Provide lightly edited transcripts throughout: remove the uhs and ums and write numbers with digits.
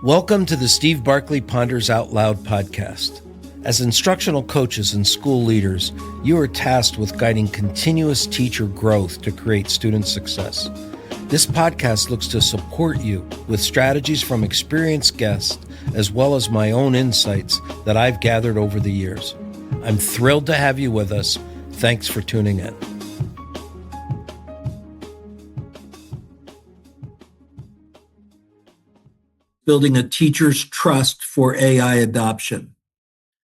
Welcome to the Steve Barkley Ponders Out Loud podcast. As instructional coaches and school leaders, you are tasked with guiding continuous teacher growth to create student success. This podcast looks to support you with strategies from experienced guests, as well as my own insights that I've gathered over the years. I'm thrilled to have you with us. Thanks for tuning in. Building a teacher's trust for AI adoption.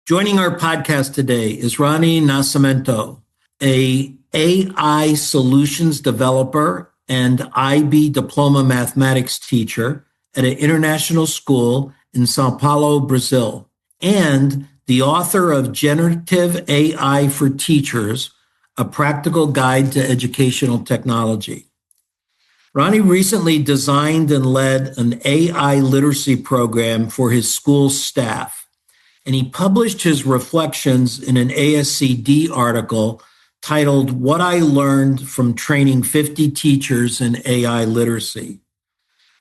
Joining our podcast today is Roney Nascimento, a AI solutions developer and IB Diploma mathematics teacher at an international school in Sao Paulo, Brazil, and the author of Generative AI for Teachers, a practical guide to educational technology. Roney recently designed and led an AI literacy program for his school staff, and he published his reflections in an ASCD article titled "What I Learned from Training 50 Teachers in AI Literacy."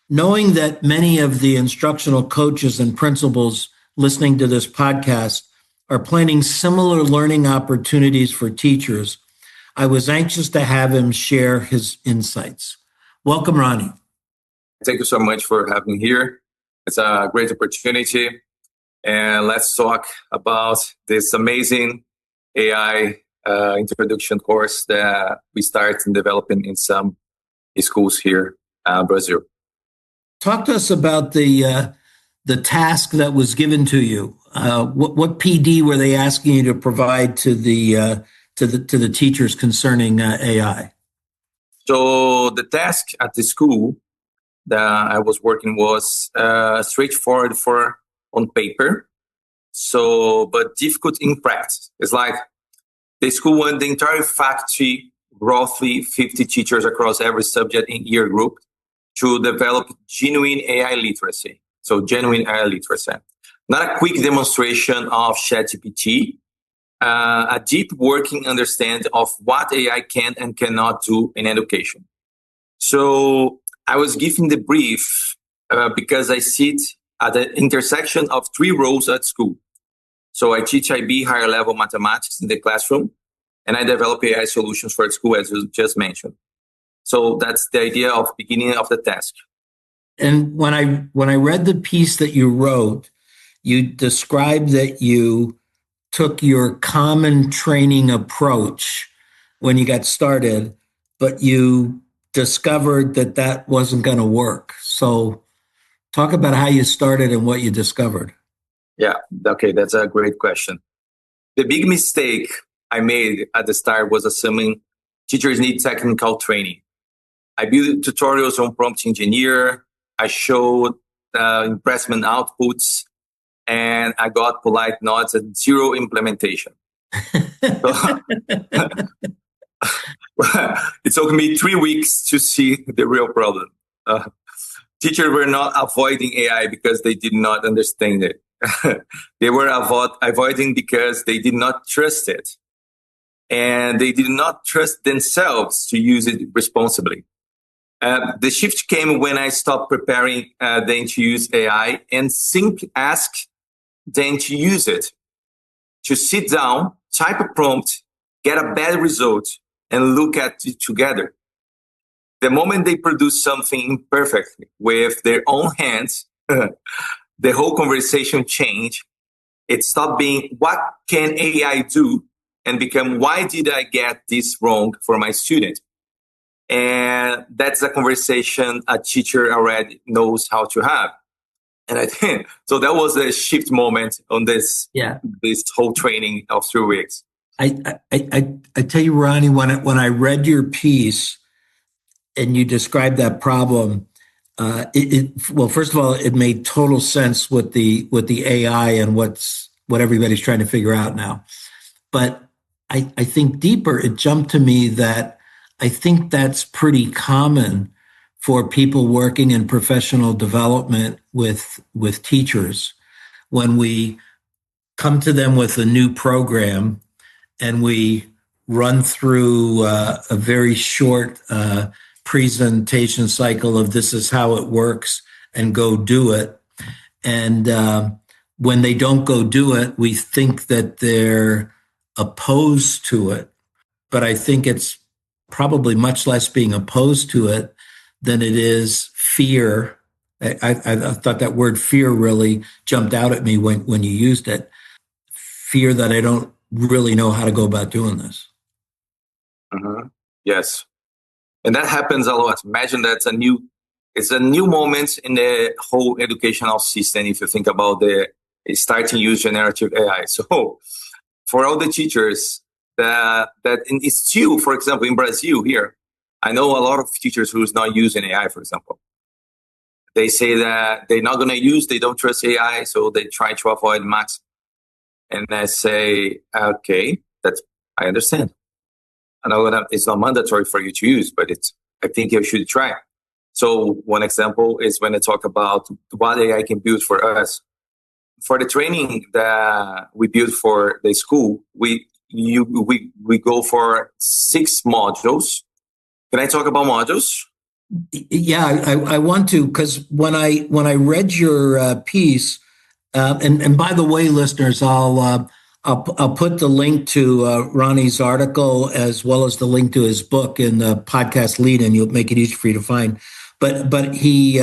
Knowing that many of the instructional coaches and principals listening to this podcast are planning similar learning opportunities for teachers, I was anxious to have him share his insights. Welcome, Roney. Thank you so much for having me here. It's a great opportunity. And let's talk about this amazing AI introduction course that we started developing in some schools here in Brazil. Talk to us about the task that was given to you. What PD were they asking you to provide to the teachers concerning AI? So the task at the school that I was working was straightforward on paper, but difficult in practice. It's like the school wanted the entire faculty, roughly 50 teachers across every subject in year group, to develop genuine AI literacy. So genuine AI literacy. Not a quick demonstration of ChatGPT, a deep working understanding of what AI can and cannot do in education. So I was given the brief because I sit at the intersection of three roles at school. So I teach IB higher level mathematics in the classroom, and I develop AI solutions for the school, as you just mentioned. So that's the idea of beginning of the task. And when I read the piece that you wrote, you described that you took your common training approach when you got started, but you discovered that wasn't going to work. So talk about how you started and what you discovered. Yeah, okay, that's a great question. The big mistake I made at the start was assuming teachers need technical training. I built tutorials on prompt engineer. I showed impressment outputs, and I got polite nods and zero implementation. It took me 3 weeks to see the real problem. Teachers were not avoiding AI because they did not understand it. They were avoiding because they did not trust it. And they did not trust themselves to use it responsibly. The shift came when I stopped preparing them to use AI and simply asked them to use it, to sit down, type a prompt, get a bad result, and look at it together. The moment they produce something imperfectly with their own hands, the whole conversation changed. It stopped being, what can AI do? And become, why did I get this wrong for my student? And that's a conversation a teacher already knows how to have. And I think, so that was a shift moment on this whole training of 3 weeks. I tell you, Ronnie, when I read your piece and you described that problem, well, first of all, it made total sense with the AI and what everybody's trying to figure out now. But I think deeper, it jumped to me that I think that's pretty common for people working in professional development with teachers. When we come to them with a new program and we run through a very short presentation cycle of this is how it works and go do it. And when they don't go do it, we think that they're opposed to it. But I think it's probably much less being opposed to it than it is fear. I thought that word fear really jumped out at me when you used it. Fear that I don't really know how to go about doing this. Mm-hmm. Yes. And that happens a lot. Imagine it's a new moment in the whole educational system if you think about the starting use generative AI. So for all the teachers it's still, for example, in Brazil here, I know a lot of teachers who's not using AI, for example. They say that they're not going to use, they don't trust AI, so they try to avoid max. And I say, okay, I understand. It's not mandatory for you to use, but I think you should try. So one example is when I talk about what AI can build for us. For the training that we build for the school, we go for 6 modules. Can I talk about modules? Yeah, I want to, because when I read your piece, and by the way, listeners, I'll put the link to Ronnie's article as well as the link to his book in the podcast lead, and you'll make it easy for you to find. But he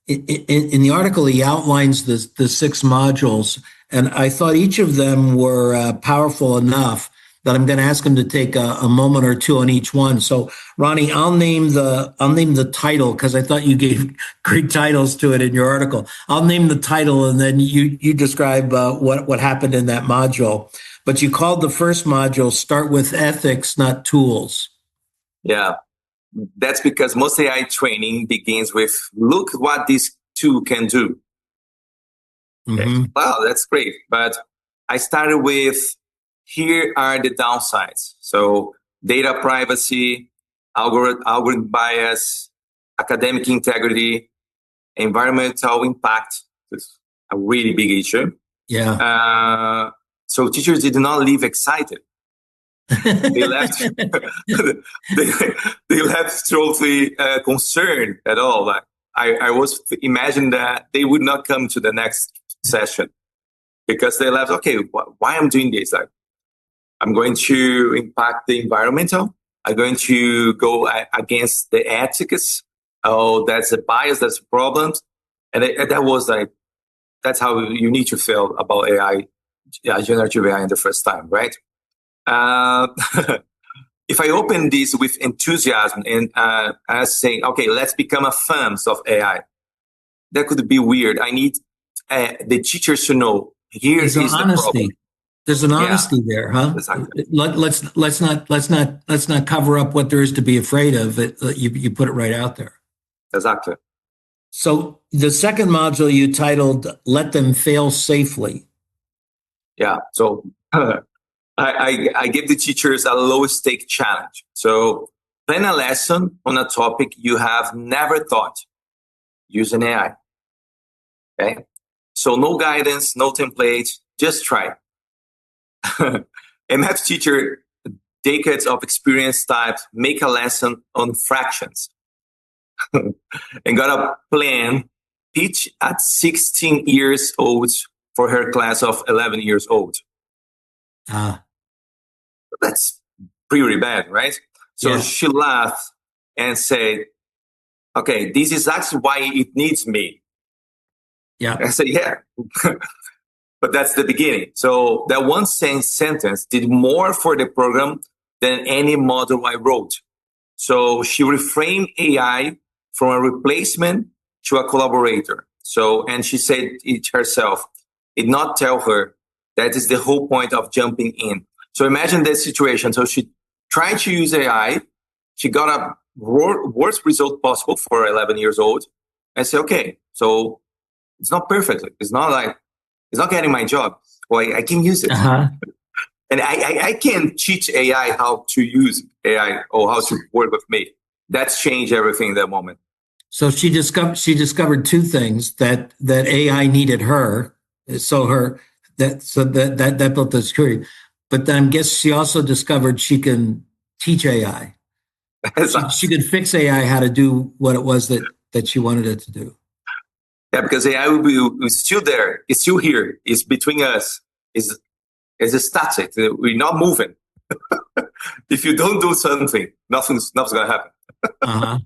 in the article he outlines the 6 modules, and I thought each of them were powerful enough that I'm going to ask him to take a moment or two on each one. So, Ronnie, I'll name the title because I thought you gave great titles to it in your article. I'll name the title, and then you describe what happened in that module. But you called the first module "Start with Ethics, Not Tools." Yeah, that's because most AI training begins with "Look what this tool can do." Okay. Mm-hmm. Wow, that's great. But I started with, here are the downsides. So data privacy, algorithm bias, academic integrity, environmental impact. It's a really big issue. Yeah. So teachers did not leave excited. They left. they left totally concerned at all. Like I was imagine that they would not come to the next session because they left. Okay, why I'm doing this? Like, I'm going to impact the environmental. I'm going to go against the ethics. Oh, that's a bias. That's a problem. And that was like, that's how you need to feel about AI, generative AI in the first time, right? If I open this with enthusiasm and saying, okay, let's become a fans of AI, that could be weird. I need the teachers to know here is the problem. There's an honesty there, huh? Exactly. Let's not cover up what there is to be afraid of. You put it right out there. Exactly. So the second module you titled "Let Them Fail Safely." Yeah. So I give the teachers a low stake challenge. So plan a lesson on a topic you have never thought using AI. Okay. So no guidance, no template, just try. A math teacher, decades of experience types, make a lesson on fractions and got a plan, teach at 16 years old for her class of 11 years old. That's pretty bad, right? So yeah. She laughed and said, okay, this is actually why it needs me. Yeah. I said, yeah. But that's the beginning. So that one sentence did more for the program than any model I wrote. So she reframed AI from a replacement to a collaborator. So, and she said it herself, did not tell her that is the whole point of jumping in. So imagine that situation. So she tried to use AI. She got a worst result possible for 11 years old. I said, okay, so it's not perfect. It's not getting my job. Well, I can use it. Uh-huh. And I can teach AI how to use AI or how to work with me. That's changed everything in that moment. So she discovered 2 things that AI needed her. So that built the security. But then I guess she also discovered she can teach AI. She could fix AI how to do what it was that she wanted it to do. Yeah, because AI will be is still there. It's still here. It's between us. It's static. We're not moving. If you don't do something, nothing's going to happen. Uh-huh.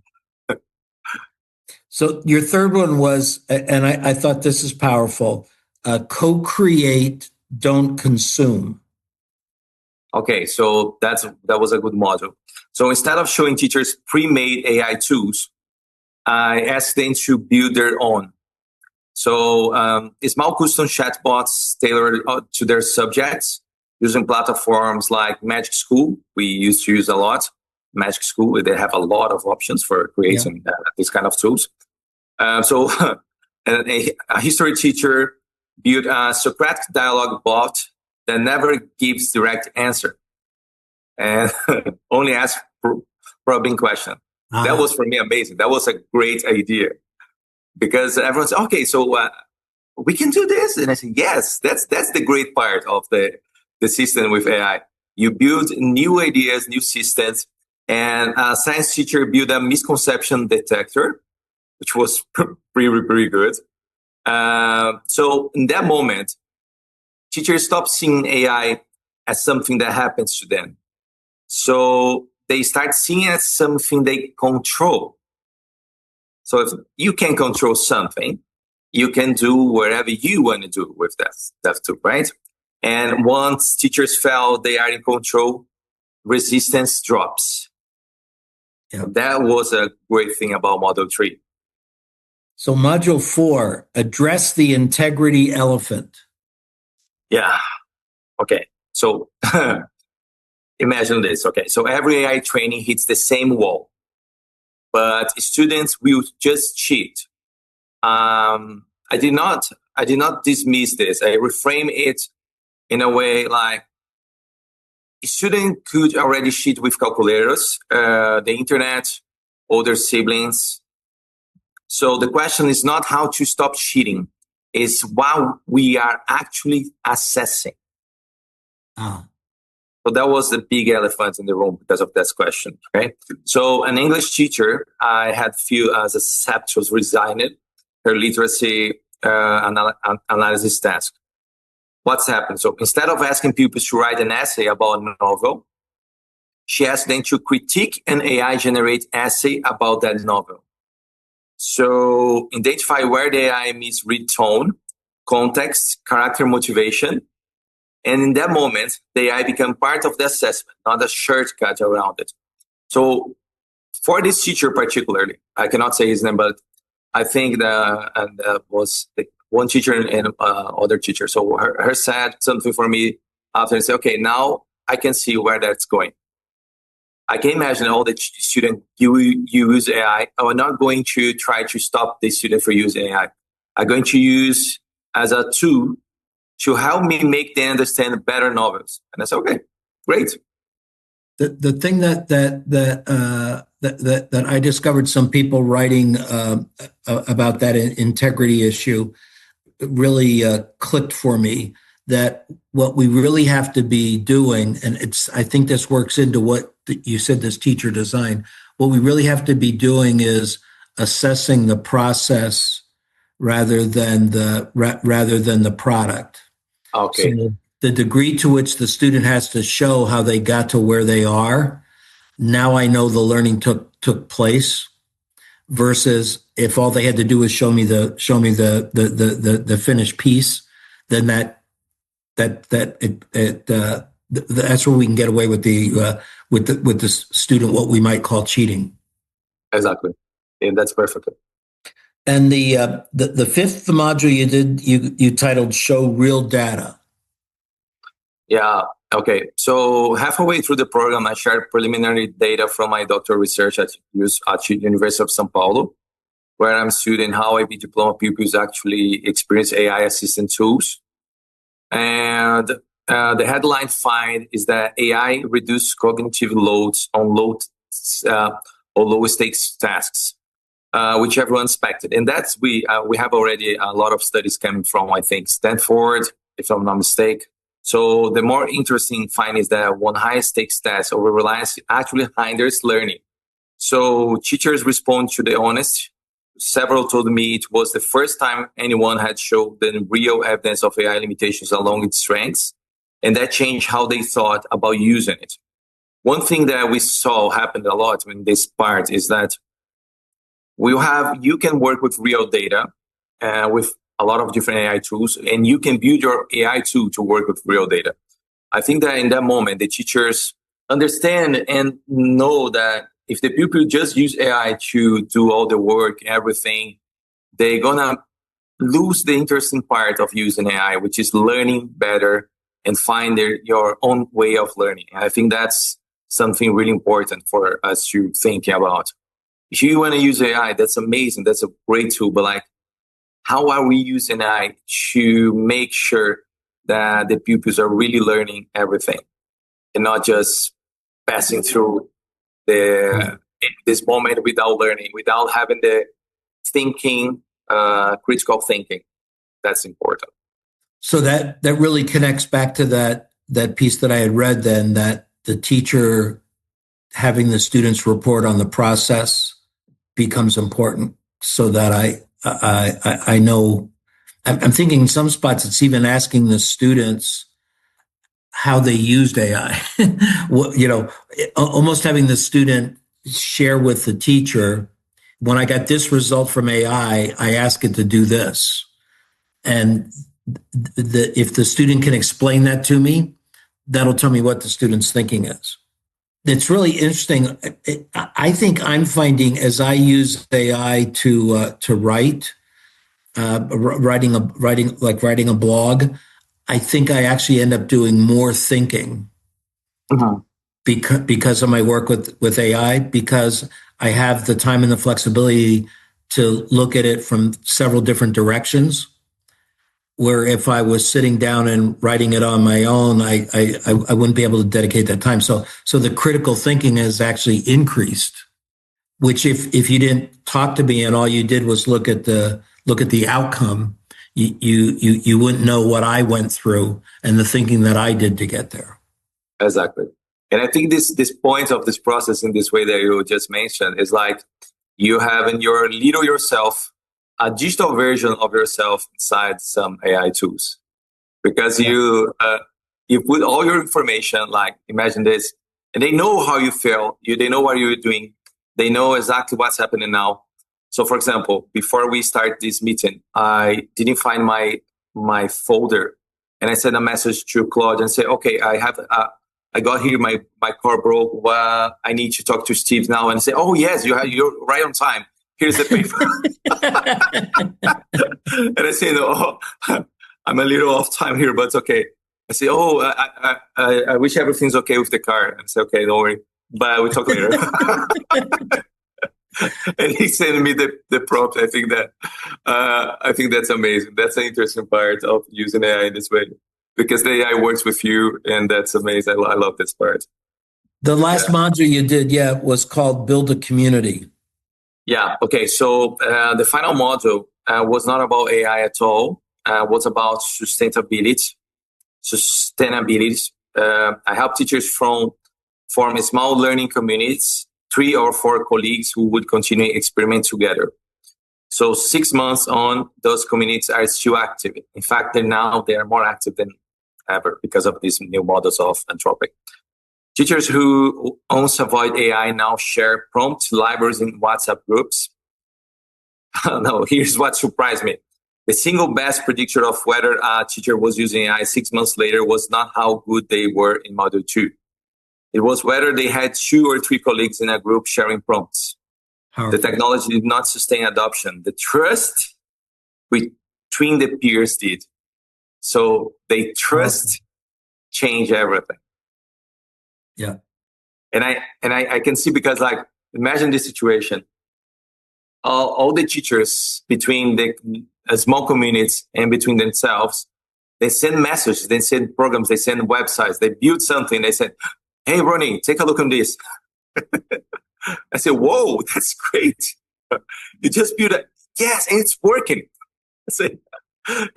So your third one was, and I thought this is powerful, co-create, don't consume. Okay, so that was a good module. So instead of showing teachers pre-made AI tools, I asked them to build their own. So small custom chatbots tailored to their subjects using platforms like Magic School. We used to use a lot. Magic School, they have a lot of options for creating these kind of tools. So a history teacher built a Socratic dialogue bot that never gives direct answer and only asks probing question. Uh-huh. That was for me amazing. That was a great idea because everyone said, okay, so we can do this. And I said, yes, that's the great part of the system with AI. You build new ideas, new systems, and a science teacher built a misconception detector, which was pretty good. So in that moment, teachers stopped seeing AI as something that happens to them. So they start seeing it as something they control. So if you can control something, you can do whatever you want to do with that too, right? And once teachers feel they are in control, resistance drops. Yeah. That was a great thing about Module 3. So Module 4, address the integrity elephant. Yeah. Okay. So imagine this. Okay. So every AI training hits the same wall, but students will just cheat. I did not dismiss this. I reframe it in a way like a student could already cheat with calculators, the internet, older siblings. So the question is not how to stop cheating, it's what we are actually assessing. Oh. So that was the big elephant in the room because of this question. Okay. So an English teacher I had feel as accept was resigned her literacy analysis task. What's happened? So instead of asking pupils to write an essay about a novel, she asked them to critique an AI generate essay about that novel. So identify where the AI misread tone, context, character motivation. And in that moment, the AI become part of the assessment, not a shortcut around it. So for this teacher particularly, I cannot say his name, but I think that was one teacher and other teacher. So her said something for me after and said, okay, now I can see where that's going. I can imagine all the students use AI. I'm not going to try to stop the student from using AI. I'm going to use as a tool to help me make them understand better novels. And I said, okay, great. The thing that I discovered some people writing about that integrity issue really clicked for me, that what we really have to be doing, and I think this works into what you said, this teacher design, what we really have to be doing is assessing the process rather than the product. Okay. So the degree to which the student has to show how they got to where they are, now I know the learning took place, versus if all they had to do was show me the finished piece, then that's where we can get away with the student, what we might call cheating. Exactly, and that's perfect. And the fifth module you did, you titled "Show Real Data." Yeah. Okay. So halfway through the program, I shared preliminary data from my doctoral research at University of São Paulo, where I'm studying how IB diploma pupils actually experience AI assistant tools. And the headline find is that AI reduces cognitive loads on low stakes tasks, which everyone expected. And that's we have already a lot of studies coming from, I think, Stanford, if I'm not mistaken. So the more interesting find is that one high stakes task over reliance actually hinders learning. So teachers respond to the honest several told me it was the first time anyone had shown the real evidence of AI limitations along its strengths, and that changed how they thought about using it. One thing that we saw happen a lot in this part is that you can work with real data with a lot of different AI tools, and you can build your AI tool to work with real data. I think that in that moment, the teachers understand and know that if the pupil just use AI to do all the work, everything, they're gonna lose the interesting part of using AI, which is learning better and find your own way of learning. And I think that's something really important for us to think about. If you want to use AI, that's amazing. That's a great tool. But like, how are we using AI to make sure that the pupils are really learning everything and not just passing through this moment without learning, without having the thinking, critical thinking? That's important. So that really connects back to that piece that I had read then, that the teacher having the students report on the process becomes important, so that I know. I'm thinking in some spots it's even asking the students how they used AI. Almost having the student share with the teacher, when I got this result from AI, I asked it to do this. And if the student can explain that to me, that'll tell me what the student's thinking is. It's really interesting. I think I'm finding, as I use AI to write, writing a blog, I think I actually end up doing more thinking because of my work with AI, because I have the time and the flexibility to look at it from several different directions. Where if I was sitting down and writing it on my own, I wouldn't be able to dedicate that time. So the critical thinking has actually increased, which if you didn't talk to me and all you did was look at the outcome, you wouldn't know what I went through and the thinking that I did to get there. Exactly. And I think this point of this process in this way that you just mentioned is like you have in your little yourself a digital version of yourself inside some AI tools, because you put all your information, like imagine this, and they know how you feel, they know what you're doing, they know exactly what's happening now. So for example, before we start this meeting, I didn't find my folder, and I sent a message to Claude and say, okay, I got here, my car broke, I need to talk to Steve now, and say, oh yes, you're right on time. Here's the paper. And I say, no, I'm a little off time here, but it's okay. I say, oh, I wish everything's okay with the car. I say, okay, don't worry, but we'll talk later. And he sent me the prompt. I think that's amazing. That's an interesting part of using AI in this way, because the AI works with you, and that's amazing. I love this part. The last module you did, was called Build a Community. Yeah. Okay. So the final module was not about AI at all. Was about sustainability. I help teachers form small learning communities, 3 or 4 colleagues who would continue experiment together. So 6 months on, those communities are still active. In fact, they are more active than ever because of these new models of Anthropic. Teachers who once avoid AI now share prompt libraries in WhatsApp groups. No, here's what surprised me. The single best predictor of whether a teacher was using AI 6 months later was not how good they were in Module 2. It was whether they had 2 or 3 colleagues in a group sharing prompts. Powerful. The technology did not sustain adoption. The trust between the peers did. So they trust change everything. Yeah. And I can see, because like, imagine this situation. All the teachers between the small communities and between themselves, they send messages, they send programs, they send websites, they build something. They said, hey, Roney, take a look on this. I said, whoa, that's great. You just built it. Yes, and it's working. I said,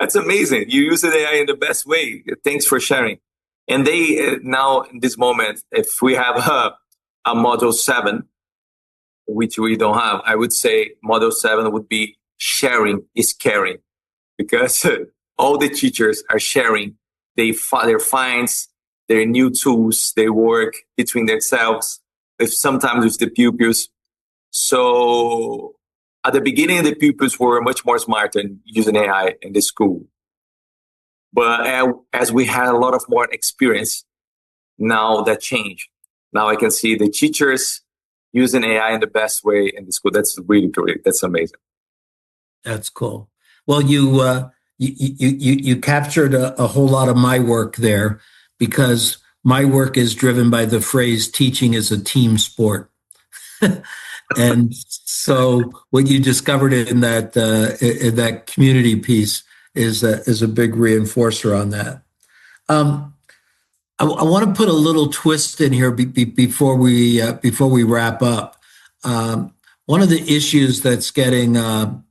that's amazing. You use the AI in the best way. Thanks for sharing. And they now, in this moment, if we have a module 7, which we don't have. I would say model 7 would be sharing is caring, because all the teachers are sharing their finds, their new tools, their work between themselves, sometimes with the pupils. So at the beginning, the pupils were much more smart in using AI in the school. But as we had a lot of more experience, now that changed. Now I can see the teachers using AI in the best way in the school. That's really great. That's amazing. That's cool. Well, you captured a whole lot of my work there, because my work is driven by the phrase "teaching is a team sport." And so what you discovered in that community piece is a big reinforcer on that. I want to put a little twist in here before we wrap up. One of the issues that's getting a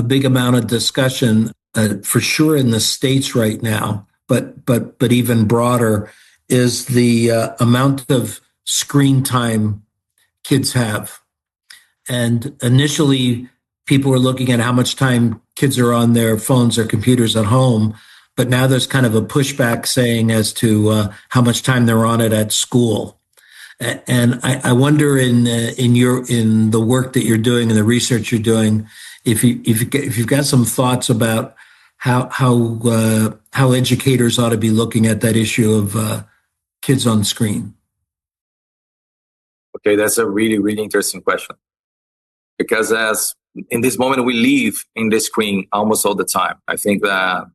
big amount of discussion, for sure in the States right now, but even broader, is the amount of screen time kids have. And initially, people were looking at how much time kids are on their phones or computers at home, but now there's kind of a pushback saying as to how much time they're on it at school. And I wonder in the work that you're doing and the research you're doing, if you've got some thoughts about how educators ought to be looking at that issue of kids on screen. Okay, that's a really, really interesting question. Because as in this moment, we live in the screen almost all the time. I think that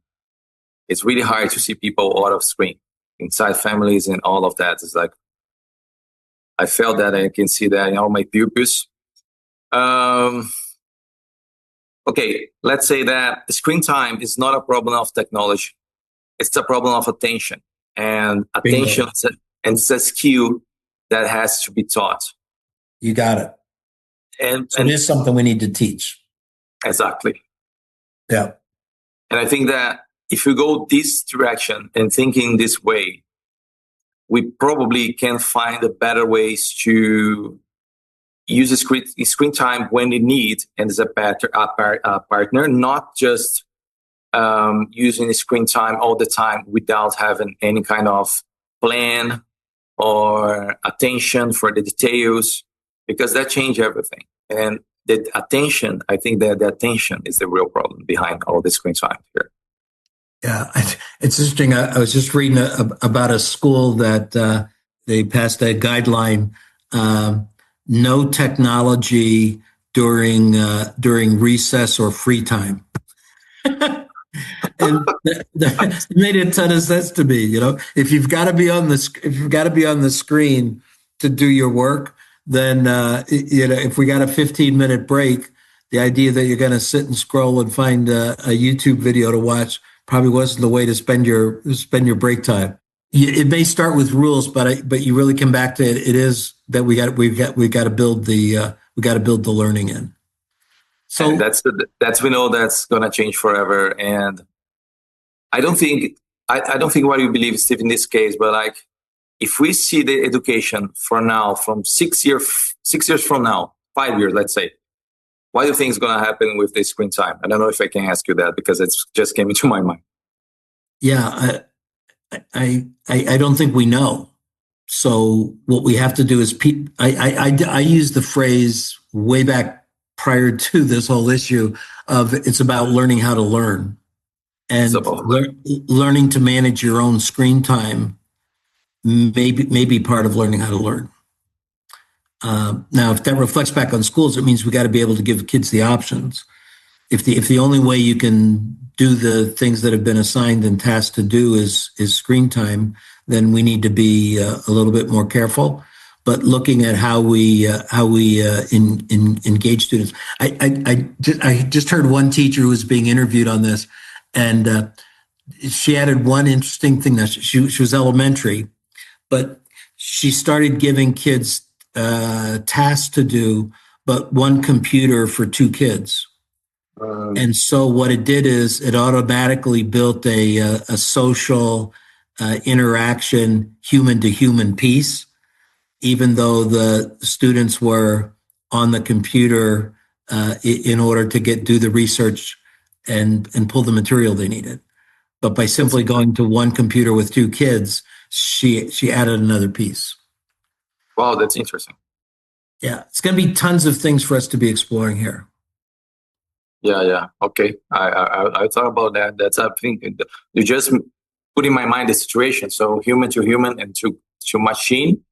it's really hard to see people out of screen, inside families and all of that. It's like, I felt that I can see that in all my pupils. Okay, let's say that screen time is not a problem of technology. It's a problem of attention. And attention is a skill that has to be taught. You got it. And it is something we need to teach. Exactly. Yeah. And I think that if you go this direction and thinking this way, we probably can find a better ways to use the screen time when you need and as a partner, not just using the screen time all the time without having any kind of plan or attention for the details, because that changes everything. And the attention, I think that the attention is the real problem behind all the screen time here. Yeah, it's interesting. I was just reading about a school that they passed a guideline: no technology during recess or free time. And that made a ton of sense to me. You know, if you've got to be on the screen to do your work, then if we got a 15-minute break, the idea that you're going to sit and scroll and find a YouTube video to watch probably wasn't the way to spend your break time. It may start with rules, but you really come back to it. It is that we got to build the learning in. So and that's we know that's gonna change forever. And I don't think what you believe, Steve, in this case, but like if we see the education for now from 6 years from now, 5 years, let's say, what do you think is going to happen with the screen time? I don't know if I can ask you that because it just came into my mind. Yeah, I don't think we know. So what we have to do is, I use the phrase way back prior to this whole issue of it's about learning how to learn, and learning to manage your own screen time may be part of learning how to learn. Now, if that reflects back on schools, it means we got to be able to give kids the options. If the only way you can do the things that have been assigned and tasked to do is screen time, then we need to be a little bit more careful. But looking at how we engage students, I just heard one teacher who was being interviewed on this, and she added one interesting thing. That she was elementary, but she started giving kids tasks to do, but one computer for two kids. And so what it did is it automatically built a social interaction, human to human piece. even though the students were on the computer in order to do the research and pull the material they needed. But by simply going to one computer with two kids, she added another piece. Wow, that's interesting. Yeah, it's going to be tons of things for us to be exploring here. Yeah. Okay, I thought about that. That's I think you just put in my mind the situation. So human to human and to machine.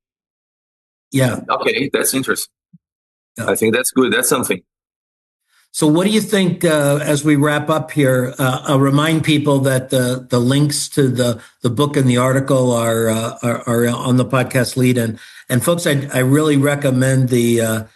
Yeah. Okay, that's interesting. Yeah. I think that's good. That's something. So what do you think as we wrap up here? I'll remind people that the links to the book and the article are on the podcast lead. And folks, I really recommend the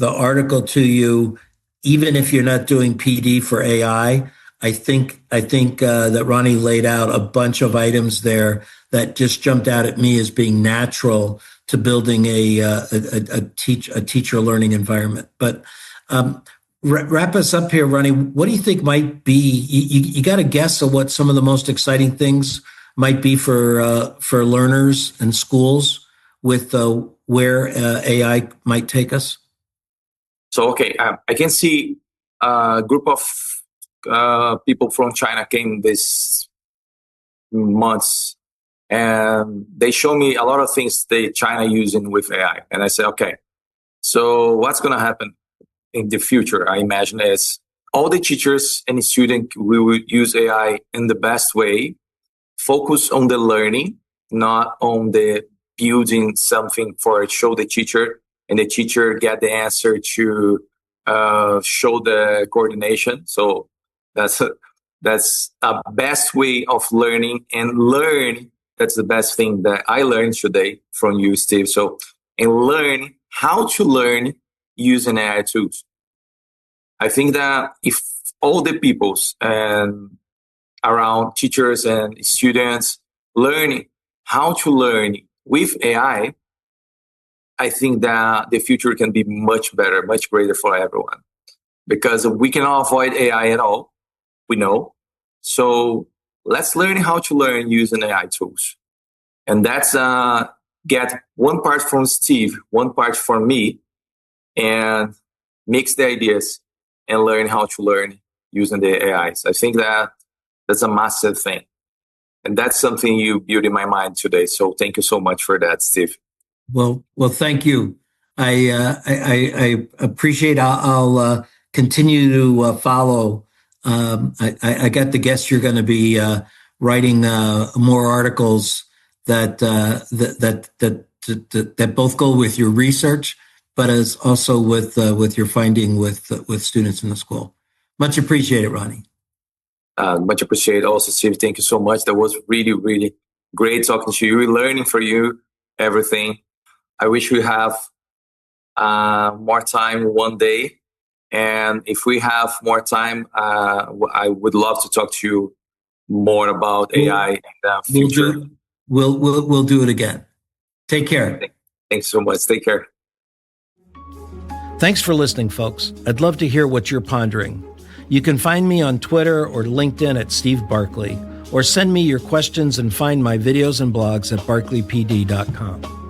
article to you, even if you're not doing PD for AI. I think that Ronnie laid out a bunch of items there that just jumped out at me as being natural to building a teacher learning environment. But wrap us up here, Ronnie. What do you think might be? You got a guess of what some of the most exciting things might be for learners and schools with where AI might take us? So okay, I can see a group of people from China came this months, and they show me a lot of things China using with AI, and I say, okay, so what's going to happen in the future? I imagine is all the teachers and students will use AI in the best way, focus on the learning, not on the building something for show the teacher, and the teacher get the answer to show the coordination. So that's a best way of learning and learn. That's the best thing that I learned today from you, Steve. So, and learn how to learn using AI tools. I think that if all the peoples and around teachers and students learning how to learn with AI, I think that the future can be much better, much greater for everyone, because we cannot avoid AI at all. We know. So let's learn how to learn using AI tools. And that's get one part from Steve, one part from me, and mix the ideas and learn how to learn using the AIs. I think that's a massive thing. And that's something you built in my mind today. So thank you so much for that, Steve. Well, thank you. I appreciate. I'll continue to follow. I got the guess you're going to be writing more articles that both go with your research, but as also with your finding with students in the school. Much appreciated, Ronnie. Much appreciated also, Steve. Thank you so much. That was really, really great talking to you, learning from you, everything. I wish we have more time one day. And if we have more time, I would love to talk to you more about AI in the future. We'll do it again. Take care. Thanks so much. Take care. Thanks for listening, folks. I'd love to hear what you're pondering. You can find me on Twitter or LinkedIn at Steve Barkley, or send me your questions and find my videos and blogs at barkleypd.com.